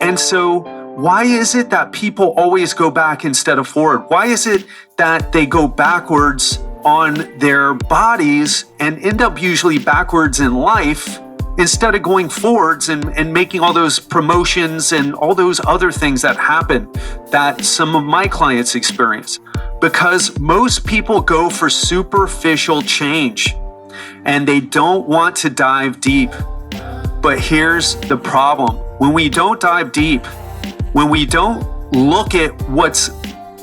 And so why is it that people always go back instead of forward? Why is it that they go backwards on their bodies and end up usually backwards in life instead of going forwards and making all those promotions and all those other things that happen that some of my clients experience? Because most people go for superficial change and they don't want to dive deep. But here's the problem. When we don't dive deep, when we don't look at what's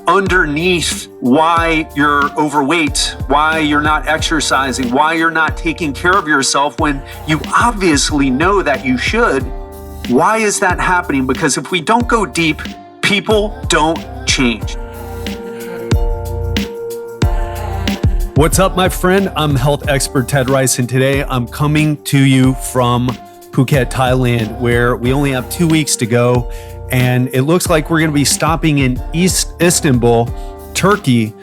underneath why you're overweight, why you're not exercising, why you're not taking care of yourself when you obviously know that you should, why is that happening? Because if we don't go deep, people don't change. What's up, my friend? I'm health expert Ted Rice, and today I'm coming to you from Phuket, Thailand, where we only have 2 weeks to go. And it looks like we're going to be stopping in Istanbul, Turkey,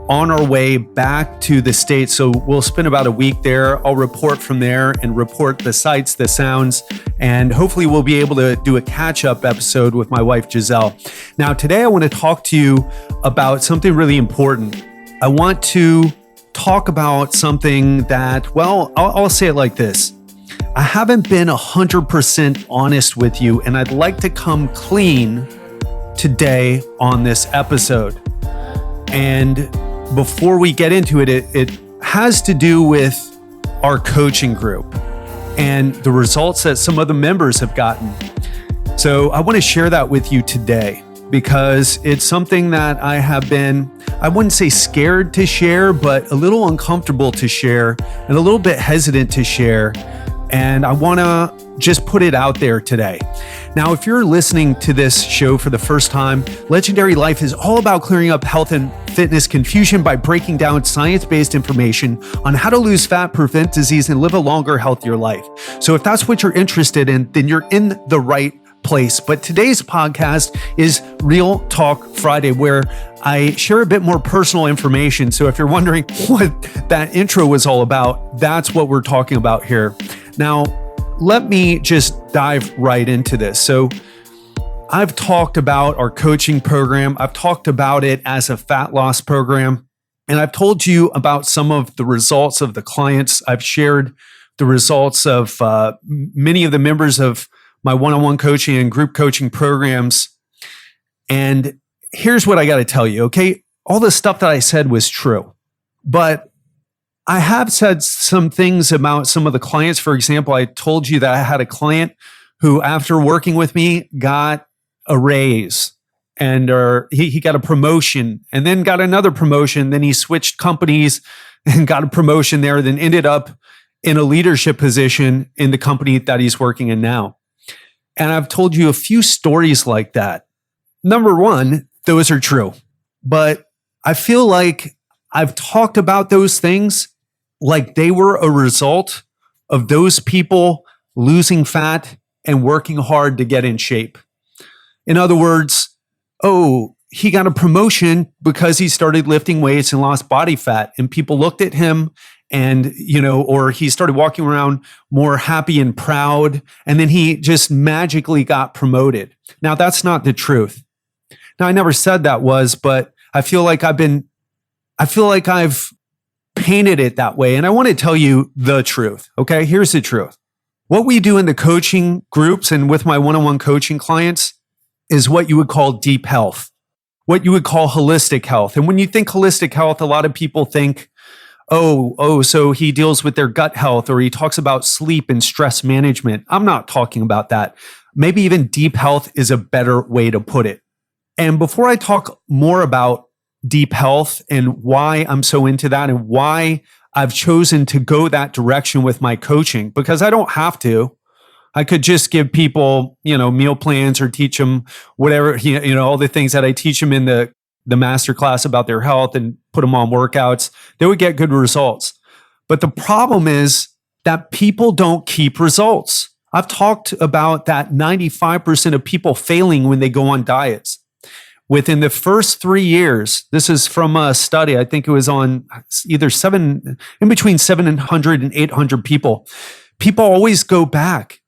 on our way back to the States. So we'll spend about a week there. I'll report from there and report the sights, the sounds, and hopefully we'll be able to do a catch-up episode with my wife, Giselle. Now, today I want to talk to you about something really important. I want to talk about something that, well, I'll say it like this. I haven't been 100% honest with you, and I'd like to come clean today on this episode. And before we get into it, it has to do with our coaching group and the results that some of the members have gotten. So I want to share that with you today because it's something that I have been, I wouldn't say scared to share, but a little uncomfortable to share and a little bit hesitant to share. And I want to just put it out there today. Now, if you're listening to this show for the first time, Legendary Life is all about clearing up health and fitness confusion by breaking down science-based information on how to lose fat, prevent disease, and live a longer, healthier life. So if that's what you're interested in, then you're in the right place. But today's podcast is Real Talk Friday, where I share a bit more personal information. So if you're wondering what that intro was all about, that's what we're talking about here. Now, let me just dive right into this. So I've talked about our coaching program. I've talked about it as a fat loss program. And I've told you about some of the results of the clients. I've shared the results of many of the members of my one-on-one coaching and group coaching programs. And here's what I got to tell you, okay? All the stuff that I said was true, but I have said some things about some of the clients. For example, I told you that I had a client who, after working with me, got a raise and he got a promotion and then got another promotion. Then he switched companies and got a promotion there, then ended up in a leadership position in the company that he's working in now. And I've told you a few stories like that. Number one, those are true. But I feel like I've talked about those things like they were a result of those people losing fat and working hard to get in shape. In other words, oh, he got a promotion because he started lifting weights and lost body fat. And people looked at him and, or he started walking around more happy and proud. And then he just magically got promoted. Now, that's not the truth. Now, I never said that was, but I feel like I've painted it that way. And I want to tell you the truth. Okay, here's the truth. What we do in the coaching groups and with my one-on-one coaching clients is what you would call deep health, what you would call holistic health. And when you think holistic health, a lot of people think, so he deals with their gut health, or he talks about sleep and stress management. I'm not talking about that. Maybe even deep health is a better way to put it. And before I talk more about deep health and why I'm so into that and why I've chosen to go that direction with my coaching, because I don't have to. I could just give people, meal plans or teach them whatever, all the things that I teach them in the masterclass about their health and put them on workouts. They would get good results. But the problem is that people don't keep results. I've talked about that 95% of people failing when they go on diets. Within the first 3 years, this is from a study, I think it was on either between 700 and 800 people. People always go back.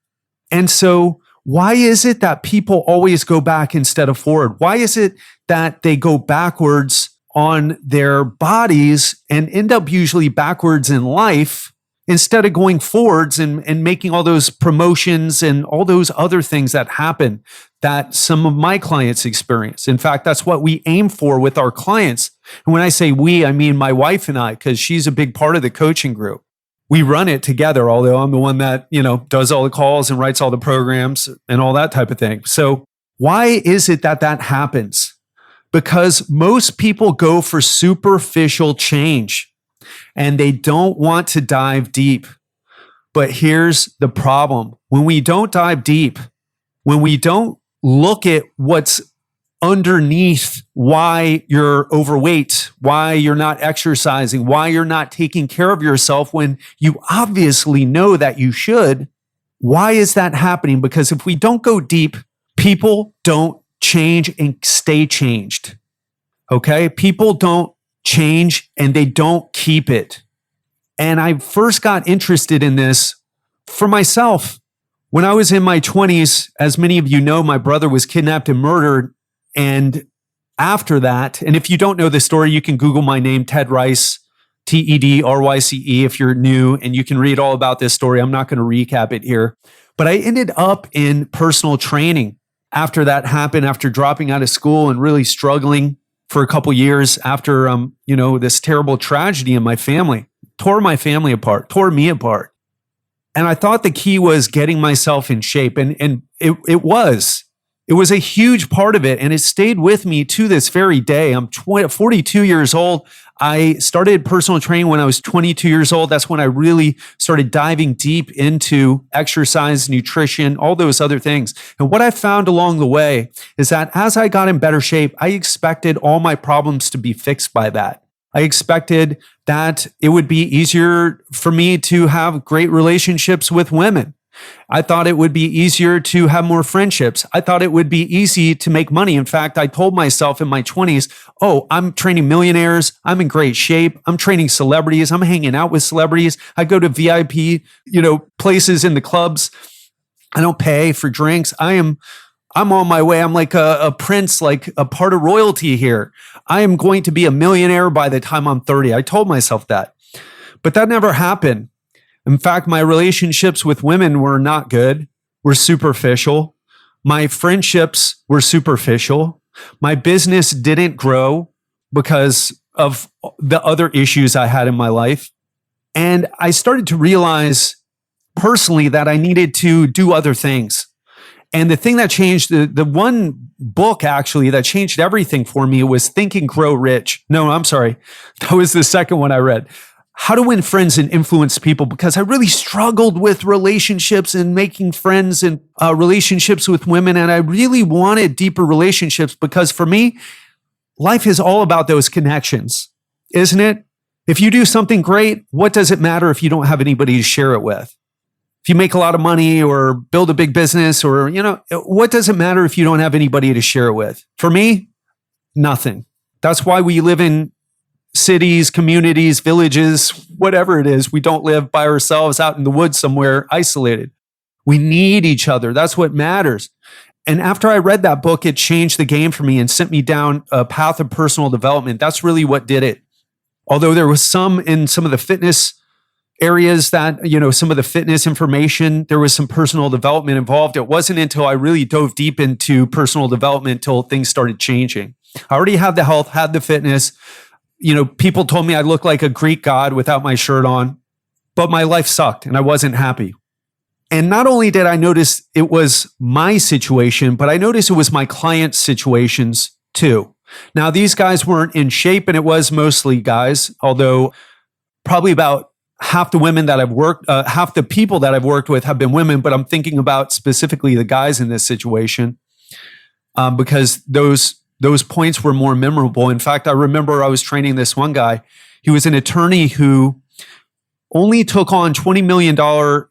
And so Why is it that people always go back instead of forward? Why is it that they go backwards on their bodies and end up usually backwards in life instead of going forwards and making all those promotions and all those other things that happen that some of my clients experience? In fact, that's what we aim for with our clients. And when I say we, I mean my wife and I, because she's a big part of the coaching group. We run it together, although I'm the one that, does all the calls and writes all the programs and all that type of thing. So why is it that that happens? Because most people go for superficial change and they don't want to dive deep. But here's the problem. When we don't dive deep, when we don't look at what's underneath why you're overweight, why you're not exercising, why you're not taking care of yourself when you obviously know that you should, why is that happening? Because if we don't go deep, people don't change and stay changed. Okay? People don't change and they don't keep it. And I first got interested in this for myself. When I was in my 20s, as many of you know, my brother was kidnapped and murdered. And after that, and if you don't know the story, you can Google my name, Ted Rice, TEDRYCE, if you're new, and you can read all about this story. I'm not going to recap it here. But I ended up in personal training after that happened, after dropping out of school and really struggling for a couple years after, this terrible tragedy in my family. Tore my family apart, tore me apart. And I thought the key was getting myself in shape. And it was. It was a huge part of it, and it stayed with me to this very day. I'm 42 years old. I started personal training when I was 22 years old. That's when I really started diving deep into exercise, nutrition, all those other things. And what I found along the way is that as I got in better shape, I expected all my problems to be fixed by that. I expected that it would be easier for me to have great relationships with women. I thought it would be easier to have more friendships. I thought it would be easy to make money. In fact, I told myself in my 20s, I'm training millionaires. I'm in great shape. I'm training celebrities. I'm hanging out with celebrities. I go to VIP, places in the clubs. I don't pay for drinks. I'm on my way. I'm like a prince, like a part of royalty here. I am going to be a millionaire by the time I'm 30. I told myself that, but that never happened. In fact, my relationships with women were not good, were superficial. My friendships were superficial. My business didn't grow because of the other issues I had in my life. And I started to realize personally that I needed to do other things. And the thing that changed, the one book actually that changed everything for me was Think and Grow Rich. No, I'm sorry. That was the second one I read. How to Win Friends and Influence People, because I really struggled with relationships and making friends and relationships with women. And I really wanted deeper relationships because for me, life is all about those connections, isn't it? If you do something great, what does it matter if you don't have anybody to share it with? If you make a lot of money or build a big business or, what does it matter if you don't have anybody to share it with? For me, nothing. That's why we live in cities, communities, villages, whatever it is. We don't live by ourselves out in the woods somewhere isolated. We need each other. That's what matters. And after I read that book, it changed the game for me and sent me down a path of personal development. That's really what did it. Although there was some in some of the fitness areas that, some of the fitness information, there was some personal development involved. It wasn't until I really dove deep into personal development till things started changing. I already had the health, had the fitness. People told me I looked like a Greek god without my shirt on, but my life sucked and I wasn't happy. And not only did I notice it was my situation, but I noticed it was my clients' situations too. Now, these guys weren't in shape and it was mostly guys, although probably about half the women that I've worked, half the people that I've worked with have been women, but I'm thinking about specifically the guys in this situation because those points were more memorable. In fact, I remember I was training this one guy. He was an attorney who only took on $20 million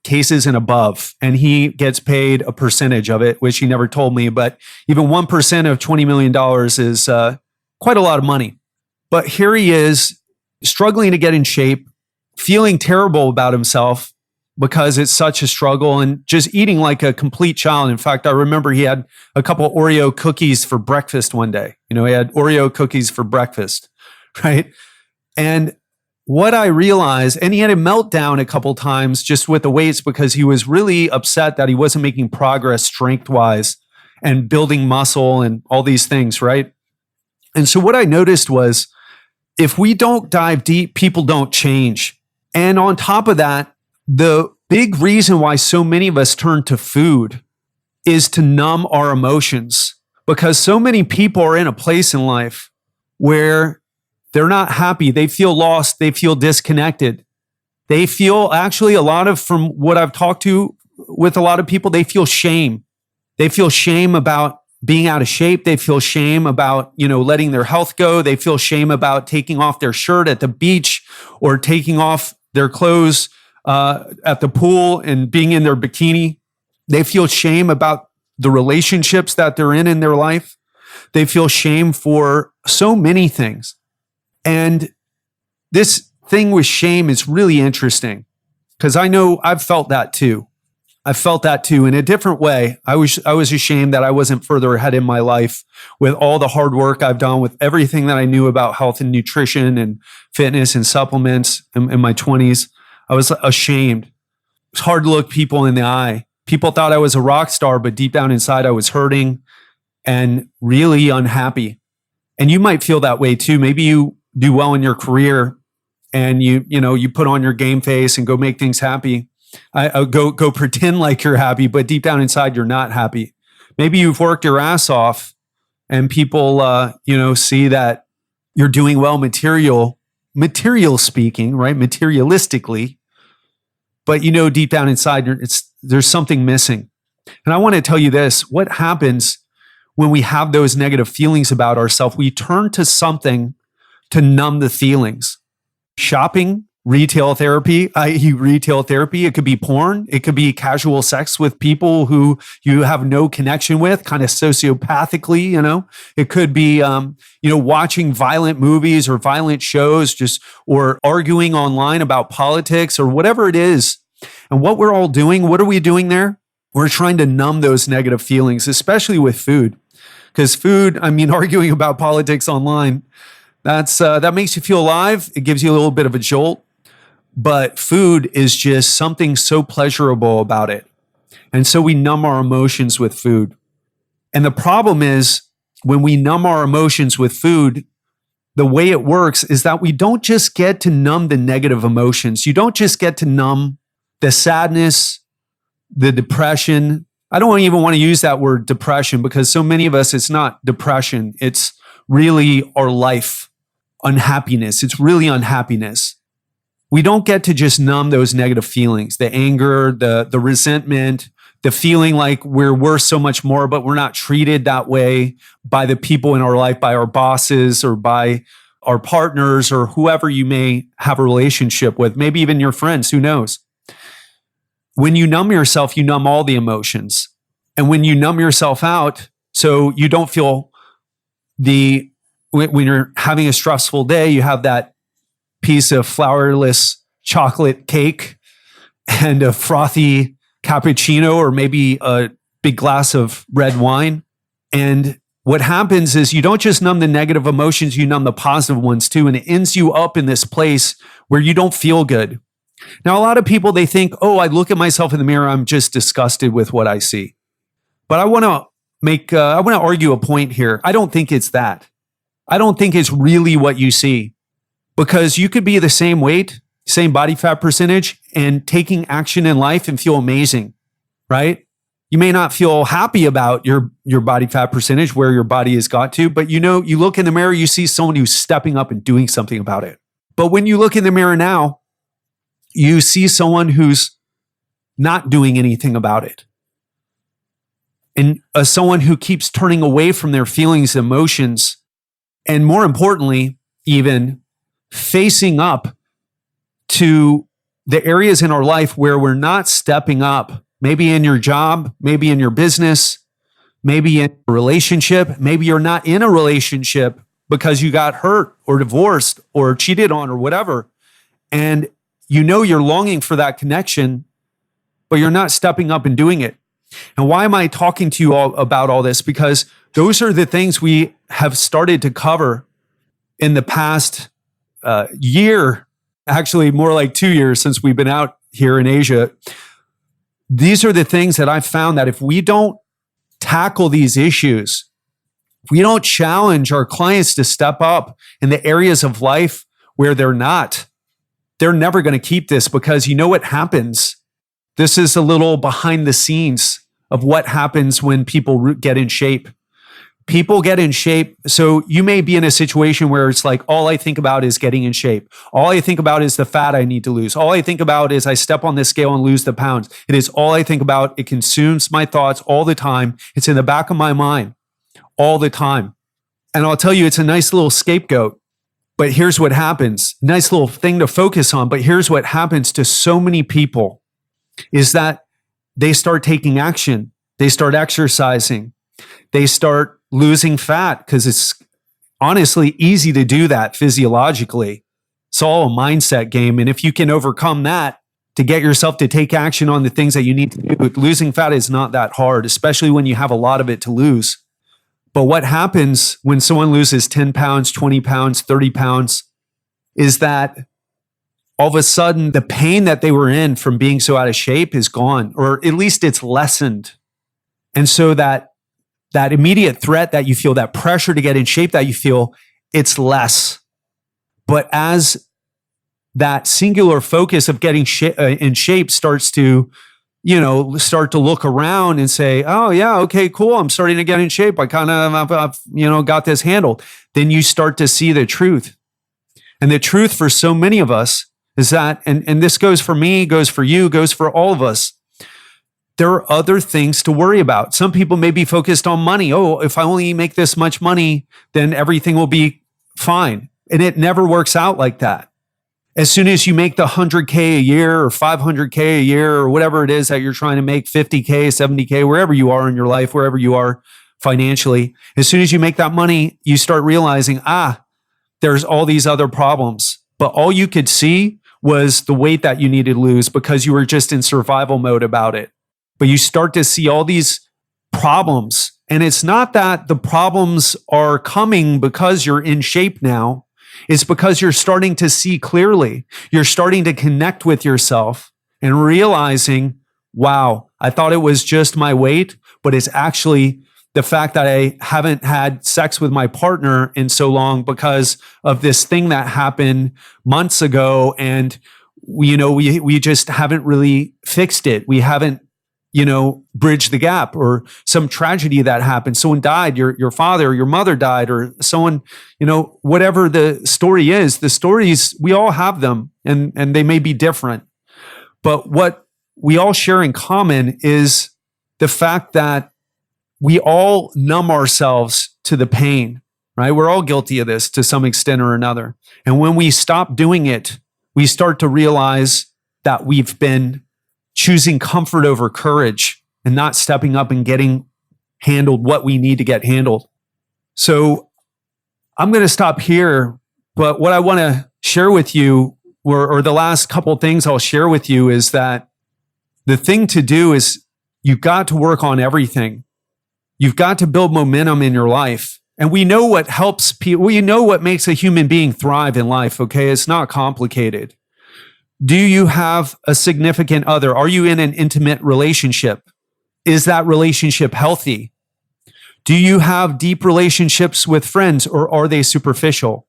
cases and above, and he gets paid a percentage of it, which he never told me. But even 1% of $20 million is quite a lot of money. But here he is struggling to get in shape, feeling terrible about himself, because it's such a struggle, and just eating like a complete child. In fact, I remember he had a couple Oreo cookies for breakfast one day. He had Oreo cookies for breakfast, right? And what I realized, and he had a meltdown a couple times just with the weights because he was really upset that he wasn't making progress strength-wise and building muscle and all these things, right? And so what I noticed was, if we don't dive deep, people don't change. And on top of that, the big reason why so many of us turn to food is to numb our emotions, because so many people are in a place in life where they're not happy. They feel lost. They feel disconnected. They feel, actually, from what I've talked to with a lot of people, they feel shame. They feel shame about being out of shape. They feel shame about, letting their health go. They feel shame about taking off their shirt at the beach or taking off their clothes at the pool and being in their bikini. They feel shame about the relationships that they're in their life. They feel shame for so many things. And this thing with shame is really interesting, because I know I've felt that too. I felt that too in a different way. I was ashamed that I wasn't further ahead in my life with all the hard work I've done, with everything that I knew about health and nutrition and fitness and supplements in my 20s. I was ashamed. It's hard to look people in the eye. People thought I was a rock star, but deep down inside, I was hurting and really unhappy. And you might feel that way too. Maybe you do well in your career and you put on your game face and go make things happy. I go pretend like you're happy, but deep down inside, you're not happy. Maybe you've worked your ass off and people, see that you're doing well material speaking, right? Materialistically, but deep down inside, there's something missing. And I want to tell you this: what happens when we have those negative feelings about ourselves? We turn to something to numb the feelings. Shopping, retail therapy, i.e. retail therapy. It could be porn. It could be casual sex with people who you have no connection with, kind of sociopathically, It could be, watching violent movies or violent shows, or arguing online about politics or whatever it is. And what we're all doing, what are we doing there? We're trying to numb those negative feelings, especially with food. Because food, arguing about politics online, that makes you feel alive. It gives you a little bit of a jolt. But food is just something so pleasurable about it. And so we numb our emotions with food. And the problem is, when we numb our emotions with food, the way it works is that we don't just get to numb the negative emotions. You don't just get to numb the sadness, the depression. I don't even want to use that word depression, because so many of us, it's not depression. It's really our life unhappiness. It's really unhappiness. We don't get to just numb those negative feelings, the anger, the resentment, the feeling like we're worth so much more, but we're not treated that way by the people in our life, by our bosses or by our partners or whoever you may have a relationship with, maybe even your friends, who knows? When you numb yourself, you numb all the emotions. And when you numb yourself out, so you don't feel when you're having a stressful day, you have that piece of flourless chocolate cake and a frothy cappuccino, or maybe a big glass of red wine. And what happens is, you don't just numb the negative emotions, you numb the positive ones too. And it ends you up in this place where you don't feel good. Now, a lot of people, they think, I look at myself in the mirror, I'm just disgusted with what I see. But I want to argue a point here. I don't think it's that. I don't think it's really what you see. Because you could be the same weight, same body fat percentage, and taking action in life and feel amazing, right? You may not feel happy about your body fat percentage, where your body has got to, but you look in the mirror, you see someone who's stepping up and doing something about it. But when you look in the mirror now, you see someone who's not doing anything about it. And someone who keeps turning away from their feelings, emotions, and more importantly, even facing up to the areas in our life where we're not stepping up, maybe in your job, maybe in your business, maybe in a relationship, maybe you're not in a relationship because you got hurt or divorced or cheated on or whatever. And you're longing for that connection, but you're not stepping up and doing it. And why am I talking to you all about all this? Because those are the things we have started to cover in the past year, actually more like 2 years since we've been out here in Asia. These are the things that I've found that if we don't tackle these issues, if we don't challenge our clients to step up in the areas of life where they're never going to keep this, because you know what happens. This is a little behind the scenes of what happens when people get in shape. People get in shape. So you may be in a situation where it's like, all I think about is getting in shape. All I think about is the fat I need to lose. All I think about is I step on this scale and lose the pounds. It is all I think about. It consumes my thoughts all the time. It's in the back of my mind all the time. And I'll tell you, it's a nice little scapegoat. But here's what happens. Nice little thing to focus on. But here's what happens to so many people is that they start taking action. They start exercising. They start losing fat, because it's honestly easy to do that physiologically. It's all a mindset game. And if you can overcome that to get yourself to take action on the things that you need to do, losing fat is not that hard, especially when you have a lot of it to lose. But what happens when someone loses 10 pounds, 20 pounds, 30 pounds is that all of a sudden the pain that they were in from being so out of shape is gone, or at least it's lessened. And so that immediate threat that you feel, that pressure to get in shape that you feel, it's less. But as that singular focus of getting in shape starts to, start to look around and say, oh yeah, okay, cool, I'm starting to get in shape. I kind of, I've got this handled. Then you start to see the truth. And the truth for so many of us is that, and this goes for me, goes for you, goes for all of us, there are other things to worry about. Some people may be focused on money. Oh, if I only make this much money, then everything will be fine. And it never works out like that. As soon as you make the 100K a year or 500K a year or whatever it is that you're trying to make, 50K, 70K, wherever you are in your life, wherever you are financially, as soon as you make that money, you start realizing, there's all these other problems. But all you could see was the weight that you needed to lose because you were just in survival mode about it. But you start to see all these problems. And it's not that the problems are coming because you're in shape now. It's because you're starting to see clearly. You're starting to connect with yourself and realizing, wow, I thought it was just my weight, but it's actually the fact that I haven't had sex with my partner in so long because of this thing that happened months ago. And we just haven't really fixed it. We haven't bridge the gap, or some tragedy that happened. Someone died, your father or your mother died, or someone, whatever the story is, the stories, we all have them and they may be different. But what we all share in common is the fact that we all numb ourselves to the pain, right? We're all guilty of this to some extent or another. And when we stop doing it, we start to realize that we've been choosing comfort over courage and not stepping up and getting handled what we need to get handled. So I'm going to stop here. But what I want to share with you, or the last couple of things I'll share with you, is that the thing to do is you've got to work on everything. You've got to build momentum in your life. And we know what helps people. We know what makes a human being thrive in life. Okay. It's not complicated. Do you have a significant other? Are you in an intimate relationship? Is that relationship healthy? Do you have deep relationships with friends, or are they superficial?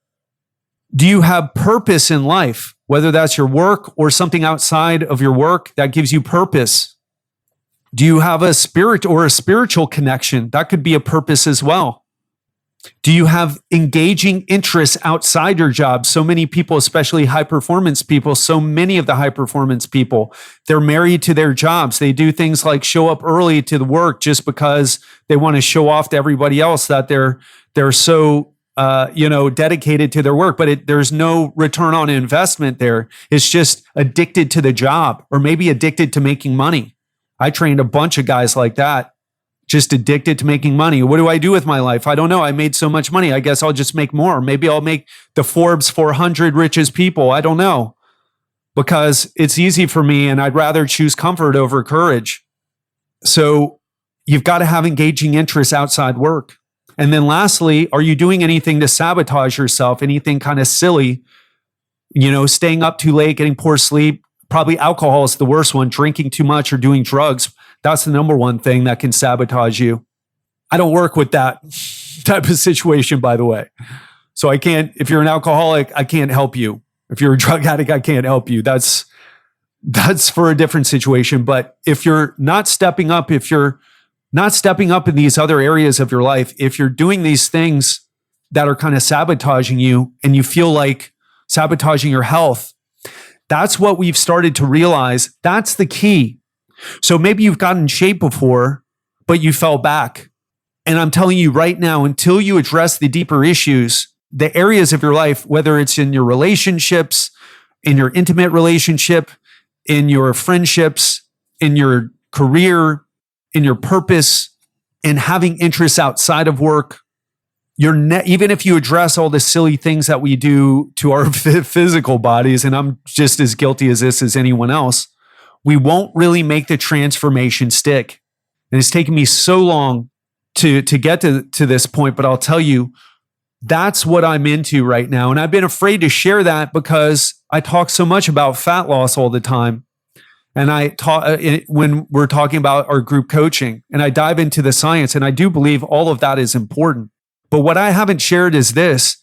Do you have purpose in life, whether that's your work or something outside of your work that gives you purpose? Do you have a spirit or a spiritual connection? That could be a purpose as well. Do you have engaging interests outside your job? So many people, especially high performance people, so many of the high performance people, they're married to their jobs. They do things like show up early to the work just because they want to show off to everybody else that they're so dedicated to their work, but there's no return on investment there. It's just addicted to the job, or maybe addicted to making money. I trained a bunch of guys like that. Just addicted to making money. What do I do with my life? I don't know. I made so much money. I guess I'll just make more. Maybe I'll make the Forbes 400 richest people. I don't know. because it's easy for me and I'd rather choose comfort over courage. So you've got to have engaging interests outside work. And then lastly, are you doing anything to sabotage yourself? Anything kind of silly? Staying up too late, getting poor sleep. Probably alcohol is the worst one. Drinking too much or doing drugs. That's the number one thing that can sabotage you. I don't work with that type of situation, by the way. So I can't, if you're an alcoholic, I can't help you. If you're a drug addict, I can't help you. That's for a different situation. But if you're not stepping up, in these other areas of your life, if you're doing these things that are kind of sabotaging you and you feel like sabotaging your health, that's what we've started to realize. That's the key. So maybe you've gotten in shape before, but you fell back. And I'm telling you right now, until you address the deeper issues, the areas of your life, whether it's in your relationships, in your intimate relationship, in your friendships, in your career, in your purpose, in having interests outside of work, even if you address all the silly things that we do to our physical bodies, and I'm just as guilty as this as anyone else, we won't really make the transformation stick. And it's taken me so long to get to this point, but I'll tell you, that's what I'm into right now. And I've been afraid to share that because I talk so much about fat loss all the time. And I talk when we're talking about our group coaching, and I dive into the science, and I do believe all of that is important. But what I haven't shared is this.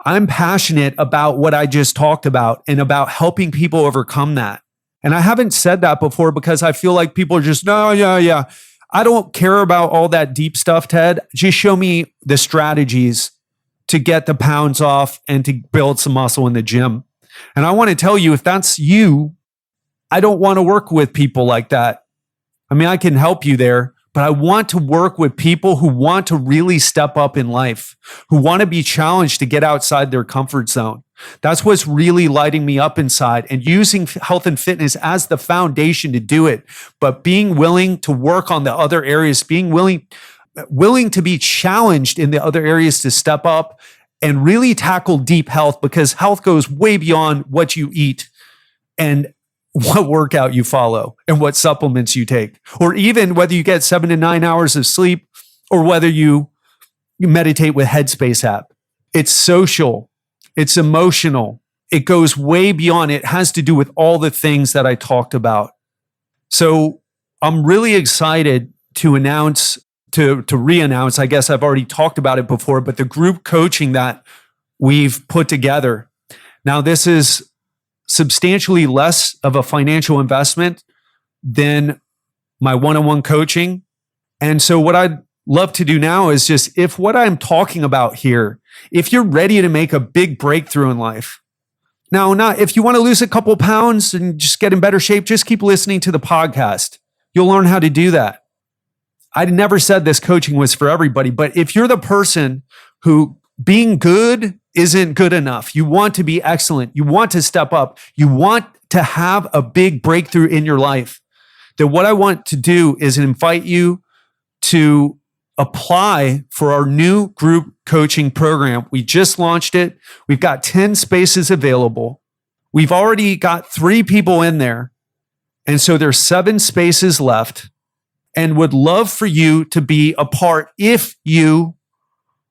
I'm passionate about what I just talked about and about helping people overcome that. And I haven't said that before because I feel like people are just, no, yeah. I don't care about all that deep stuff, Ted. Just show me the strategies to get the pounds off and to build some muscle in the gym. And I want to tell you, if that's you, I don't want to work with people like that. I mean, I can help you there, but I want to work with people who want to really step up in life, who want to be challenged to get outside their comfort zone. That's what's really lighting me up inside, and using health and fitness as the foundation to do it, but being willing to work on the other areas, being willing to be challenged in the other areas to step up and really tackle deep health, because health goes way beyond what you eat and what workout you follow and what supplements you take, or even whether you get 7 to 9 hours of sleep or whether you meditate with Headspace app. It's social. It's emotional. It goes way beyond. It has to do with all the things that I talked about. So I'm really excited to re-announce, I guess I've already talked about it before, but the group coaching that we've put together. Now, this is substantially less of a financial investment than my one-on-one coaching. And so what I'd love to do now is just, if what I'm talking about here, if you're ready to make a big breakthrough in life, now, not if you want to lose a couple pounds and just get in better shape, just keep listening to the podcast. You'll learn how to do that. I never said this coaching was for everybody, but if you're the person who being good isn't good enough, you want to be excellent, you want to step up, you want to have a big breakthrough in your life, then what I want to do is invite you to apply for our new group coaching program. We just launched it. We've got 10 spaces available. We've already got 3 people in there. And so there's 7 spaces left, and would love for you to be a part if you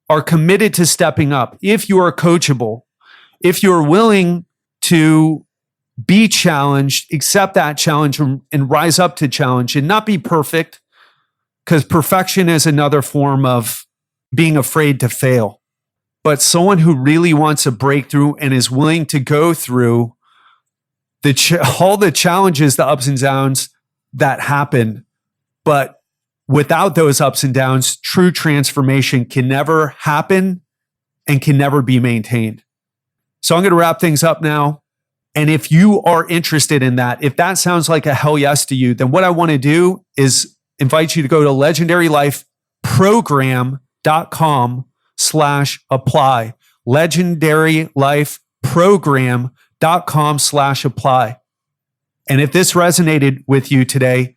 are committed to stepping up, if you are coachable, if you're willing to be challenged, accept that challenge and rise up to challenge and not be perfect, because perfection is another form of being afraid to fail. But someone who really wants a breakthrough and is willing to go through all the challenges, the ups and downs that happen. But without those ups and downs, true transformation can never happen and can never be maintained. So I'm going to wrap things up now. And if you are interested in that, if that sounds like a hell yes to you, then what I want to do is invite you to go to legendarylifeprogram.com/apply. legendarylifeprogram.com/apply. And if this resonated with you today,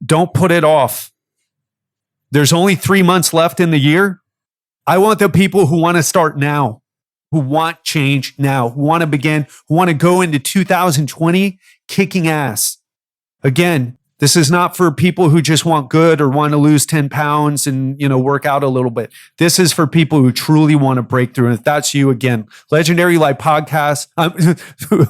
don't put it off. There's only 3 months left in the year. I want the people who want to start now, who want change now, who want to begin, who want to go into 2020 kicking ass. Again, this is not for people who just want good or want to lose 10 pounds and, work out a little bit. This is for people who truly want to break through. And if that's you, again, Legendary Life Podcast. I'm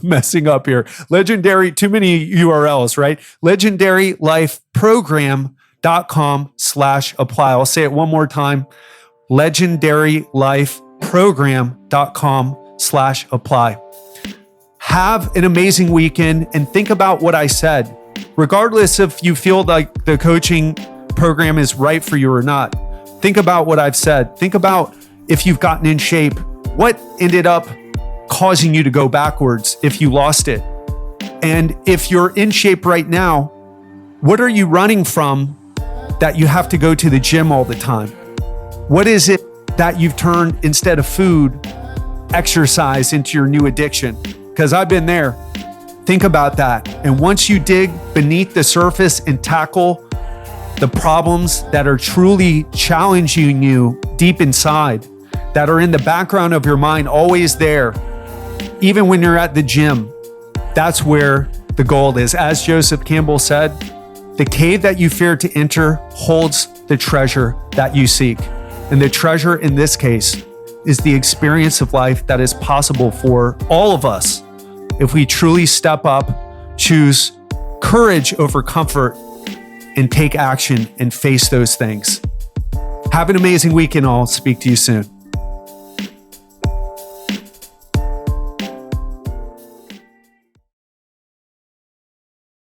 messing up here. Legendary, too many URLs, right? LegendaryLifeProgram.com/apply. I'll say it one more time. LegendaryLifeProgram.com/apply. Have an amazing weekend and think about what I said. Regardless if you feel like the coaching program is right for you or not, think about what I've said. Think about if you've gotten in shape, what ended up causing you to go backwards if you lost it. And if you're in shape right now, what are you running from that you have to go to the gym all the time? What is it that you've turned, instead of food, exercise into your new addiction? Because I've been there. Think about that. And once you dig beneath the surface and tackle the problems that are truly challenging you deep inside, that are in the background of your mind, always there, even when you're at the gym, that's where the gold is. As Joseph Campbell said, the cave that you fear to enter holds the treasure that you seek. And the treasure in this case is the experience of life that is possible for all of us if we truly step up, choose courage over comfort, and take action and face those things. Have an amazing week, and I'll speak to you soon.